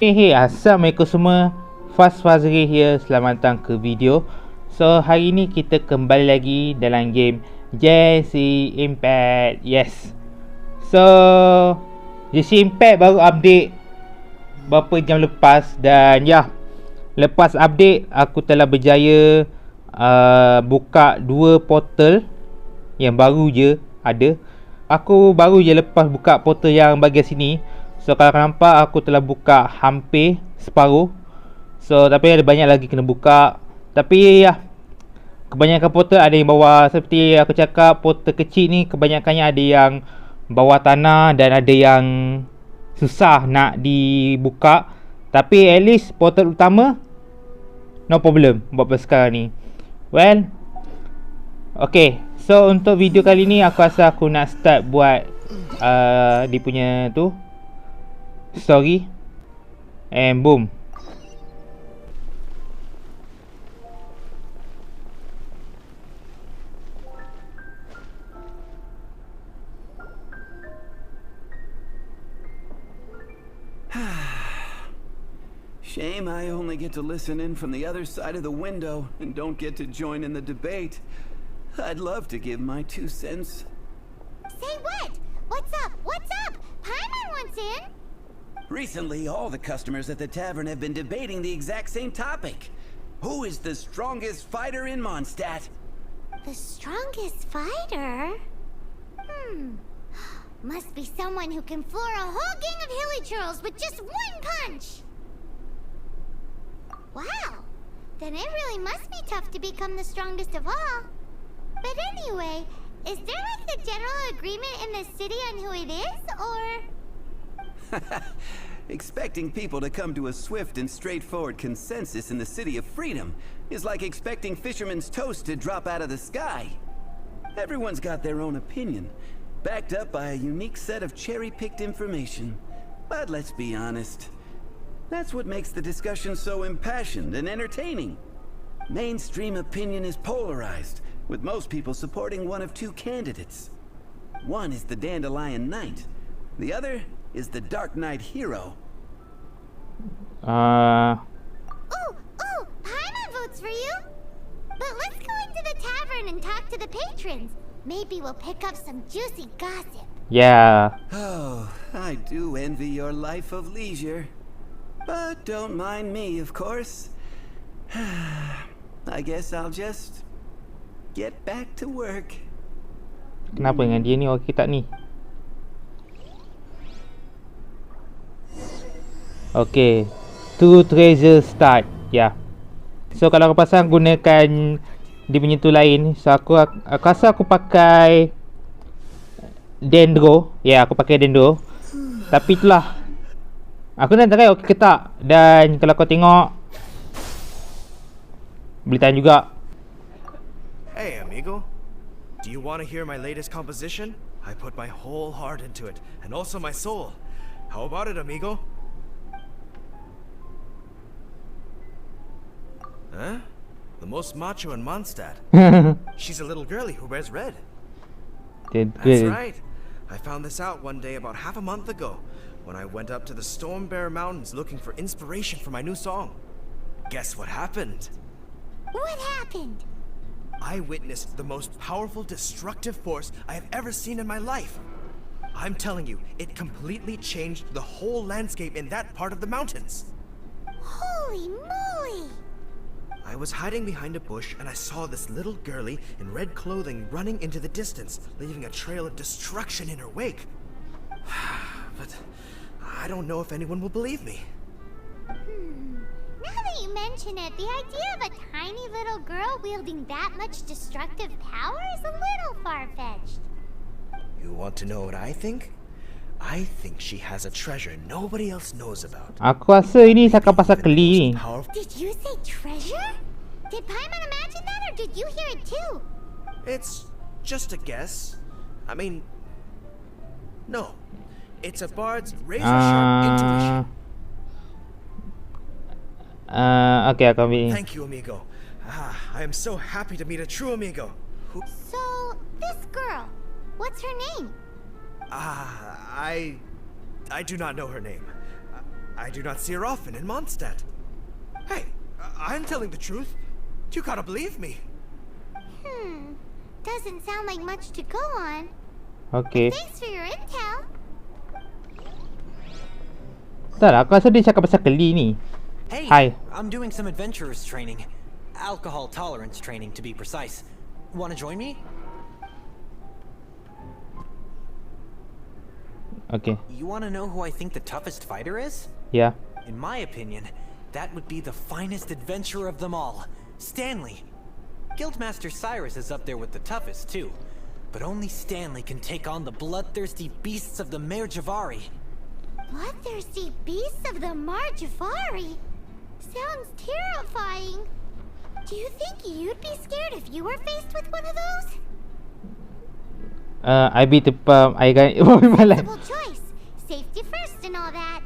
Hey, assalamualaikum semua. Fazryly here. Selamat datang ke video. So, hari ni kita kembali lagi dalam game Genshin Impact. Yes. So, Genshin Impact baru update beberapa jam lepas. Dan ya, lepas update aku telah berjaya buka 2 portal yang baru je ada. Aku baru je lepas buka portal yang bahagian sini. So kalau kau nampak aku telah buka hampir separuh. So tapi ada banyak lagi kena buka. Tapi ya, kebanyakan portal ada yang bawah. Seperti aku cakap, portal kecil ni kebanyakannya ada yang bawah tanah dan ada yang susah nak dibuka. Tapi at least portal utama no problem buat sekarang ni. Well, okay, so untuk video kali ni aku rasa aku nak start buat dia punya tu story. And boom. Shame I only get to listen in from the other side of the window and don't get to join in the debate. I'd love to give my 2 cents. Say what? What's up? What's up? Paimon wants in. Recently, all the customers at the tavern have been debating the exact same topic. Who is the strongest fighter in Mondstadt? The strongest fighter? Must be someone who can floor a whole gang of hilly churls with just 1 punch. Wow, then it really must be tough to become the strongest of all. But anyway, is there like a general agreement in the city on who it is, or...? Expecting people to come to a swift and straightforward consensus in the City of Freedom is like expecting fisherman's toast to drop out of the sky. Everyone's got their own opinion, backed up by a unique set of cherry-picked information. But let's be honest, that's what makes the discussion so impassioned and entertaining. Mainstream opinion is polarized, with most people supporting one of 2 candidates. One is the Dandelion Knight, the other is the Dark Knight hero. Ooh, Paimon votes for you. But let's go into the tavern and talk to the patrons. Maybe we'll pick up some juicy gossip. Yeah. Oh, I do envy your life of leisure. But don't mind me, of course. I guess I'll just get back to work. Kenapa dengan dia ni okey tak ni? Okay, to treasure start. Ya, yeah. So kalau aku pasang gunakan dia punya tu lain. So aku rasa aku pakai dendro. Ya, yeah, aku pakai dendro. Tapi itulah, aku nak try okey ke tak. Dan kalau kau tengok, boleh tahan juga. Hey amigo, do you want to hear my latest composition? I put my whole heart into it, and also my soul. How about it, amigo? Huh? The most macho in Mondstadt. She's a little girlie who wears red. That's right. I found this out one day about half a month ago, when I went up to the Stormbear Mountains looking for inspiration for my new song. Guess what happened? What happened? I witnessed the most powerful destructive force I have ever seen in my life. I'm telling you, it completely changed the whole landscape in that part of the mountains. Holy moly! I was hiding behind a bush and I saw this little girlie in red clothing running into the distance, leaving a trail of destruction in her wake. But I don't know if anyone will believe me. Now that you mention it, the idea of a tiny little girl wielding that much destructive power is a little far-fetched. You want to know what I think? I think she has a treasure nobody else knows about. Aku rasa ini cakap pasal Keli ni. Did you say treasure? Did Paimon imagine that, or did you hear it too? It's just a guess. I mean, no. It's a bard's razor-sharp intuition. Okay, aku ambil ni. Thank you, amigo. I am so happy to meet a true amigo. So, this girl, what's her name? I do not know her name. I do not see her often in Mondstadt. Hey, I'm telling the truth. You gotta believe me. Doesn't sound like much to go on. Okay. Thanks for your intel. Tak lah, aku rasa dia cakap pasal Keli ni. Hey, Hi. I'm doing some adventurers training. Alcohol tolerance training, to be precise. Want to join me? Okay. You want to know who I think the toughest fighter is? Yeah. In my opinion, that would be the finest adventurer of them all, Stanley. Guildmaster Cyrus is up there with the toughest too, but only Stanley can take on the bloodthirsty beasts of the Mare Javari. Bloodthirsty beasts of the Marjavari? Sounds terrifying. Do you think you'd be scared if you were faced with one of those? I beat the I got Simple choice. Safety first and all that.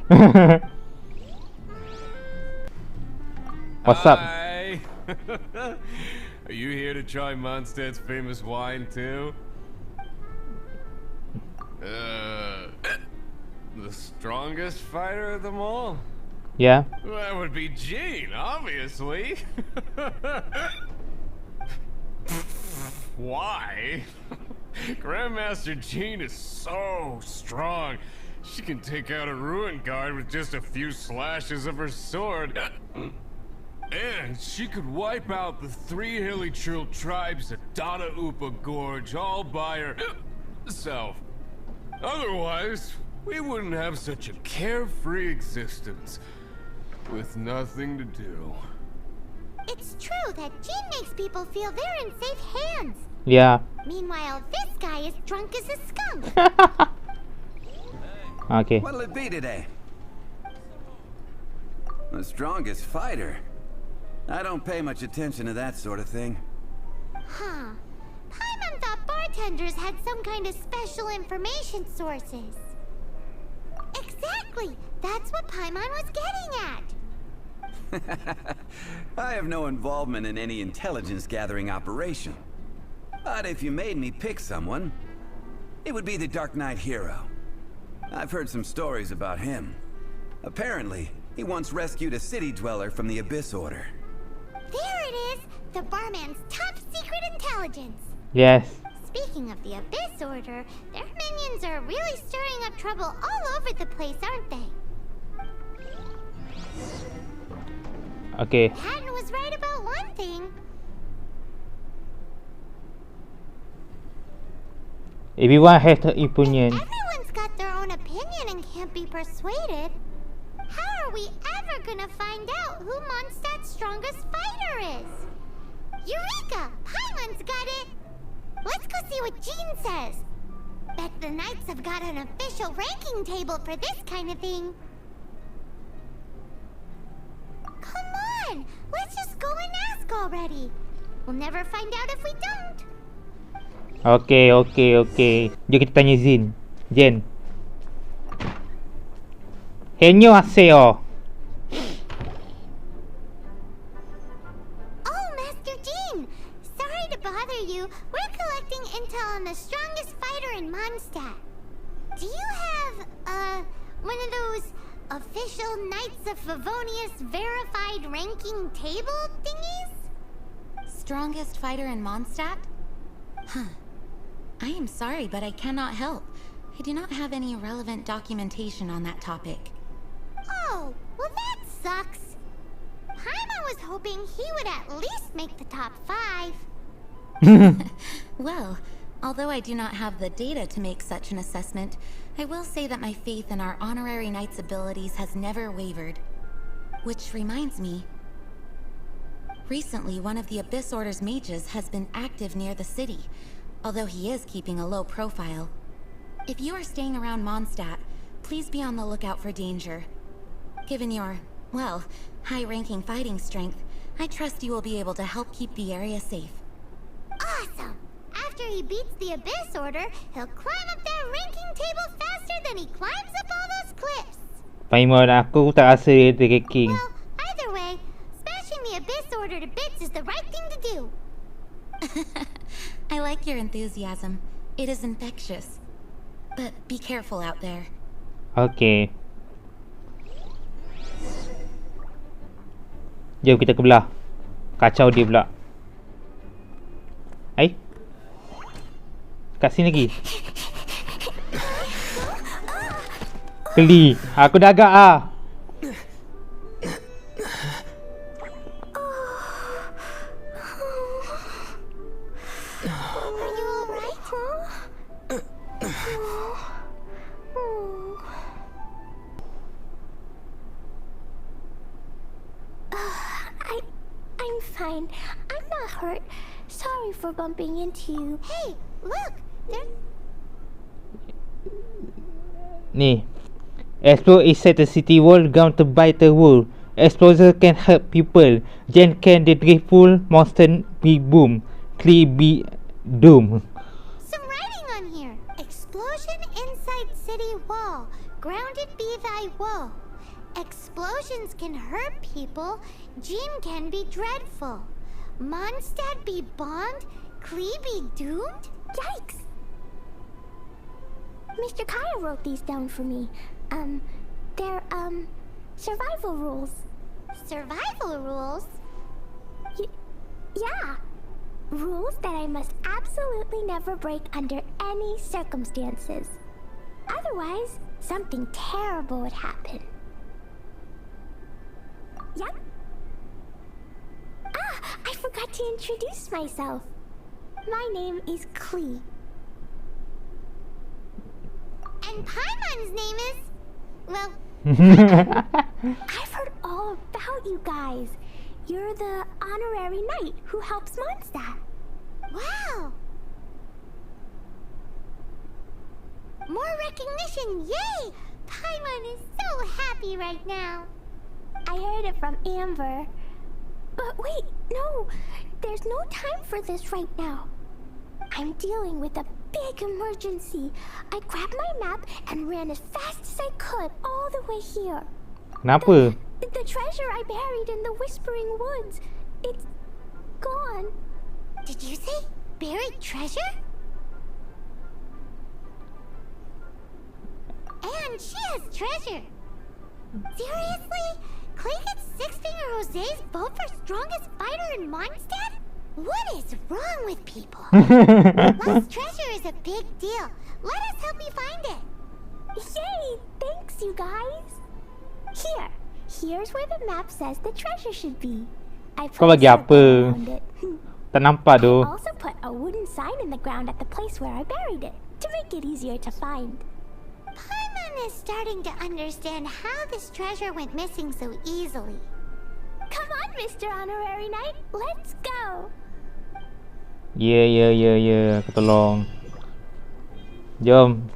What's up? Hi. Are you here to try Mondstadt's famous wine too? The strongest fighter of them all? Yeah. That would be Gene, obviously. Why? Grandmaster Gene is so strong. She can take out a ruin guard with just a few slashes of her sword. And she could wipe out the 3 hilly trill tribes at Dada Upa Gorge all by herself. Otherwise, we wouldn't have such a carefree existence with nothing to do. It's true that Jean makes people feel they're in safe hands. Yeah. Meanwhile, this guy is drunk as a skunk. Okay. What'll it be today? The strongest fighter? I don't pay much attention to that sort of thing. Huh. Paimon thought bartenders had some kind of special information sources. Exactly! That's what Paimon was getting at. I have no involvement in any intelligence gathering operation. But if you made me pick someone, it would be the Dark Knight hero. I've heard some stories about him. Apparently, he once rescued a city dweller from the Abyss Order. There it is! The barman's top secret intelligence! Yes. Speaking of the Abyss Order, their minions are really stirring up trouble all over the place, aren't they? Okay. Patton was right about one thing. Everyone has their opinion. Everyone's got their own opinion and can't be persuaded. How are we ever gonna find out who Mondstadt's strongest fighter is? Eureka! Paimon's got it! Let's go see what Jean says. Bet the Knights have got an official ranking table for this kind of thing. Come on! Let's just go and ask already. We'll never find out if we don't. Okay. Jom kita tanya Jen. 안녕하세요. Oh, Master Jean! Sorry to bother you. We're collecting intel on the strongest fighter in Mondstadt. Do you have, one of those official Knights of Favonius verified ranking table thingies? Strongest fighter in Mondstadt? Huh. I am sorry, but I cannot help. I do not have any relevant documentation on that topic. Oh, well that sucks. Paimon was hoping he would at least make the top 5. Well, although I do not have the data to make such an assessment, I will say that my faith in our honorary knight's abilities has never wavered. Which reminds me, recently one of the Abyss Order's mages has been active near the city, although he is keeping a low profile. If you are staying around Mondstadt, please be on the lookout for danger. Given your, well, high-ranking fighting strength, I trust you will be able to help keep the area safe. Awesome! After he beats the Abyss Order, he'll climb up that ranking table faster than he climbs up all those cliffs. Paimon, aku tak rasa dia terkeking. Well, either way, smashing the Abyss Order to bits is the right thing to do. I like your enthusiasm. It is infectious. But be careful out there. Okay. Jom kita ke belah. Kacau dia pula. Kat sini lagi. Keli. Aku dah agak I'm fine. I'm not hurt. Sorry for bumping into you. Hey, look! Ni. Explore inside the city wall, ground to bite the wall. Explosion can hurt people. Gen can the dreadful monster be boom. Clee be doom. Some writing on here. Explosion inside city wall. Grounded be thy woe. Explosions can hurt people. Gene can be dreadful. Mondstadt be bombed. Clee be doomed? Yikes! Mr. Kaya wrote these down for me. They're, survival rules. Survival rules? Yeah. Rules that I must absolutely never break under any circumstances. Otherwise, something terrible would happen. Yep. I forgot to introduce myself. My name is Klee. And Paimon's name is... well... I've heard all about you guys. You're the honorary knight who helps Mondstadt. Wow! More recognition, yay! Paimon is so happy right now. I heard it from Amber. But wait, no! There's no time for this right now. I'm dealing with a big emergency. I grabbed my map and ran as fast as I could all the way here. Kenapa? The treasure I buried in the Whispering Woods. It's gone. Did you say buried treasure? And she has treasure. Seriously? Clay gets Six-Finger Jose's vote for strongest fighter in Mondstadt? What is wrong with people? Lost treasure is a big deal. Let us help you find it. Yay! Thanks, you guys. Here's where the map says the treasure should be. I Kau bagi apa? Tak nampak tu. I also put a wooden sign in the ground at the place where I buried it to make it easier to find. Paimon is starting to understand how this treasure went missing so easily. Come on, Mr. Honorary Knight, let's go. Ya, aku tolong. Jom,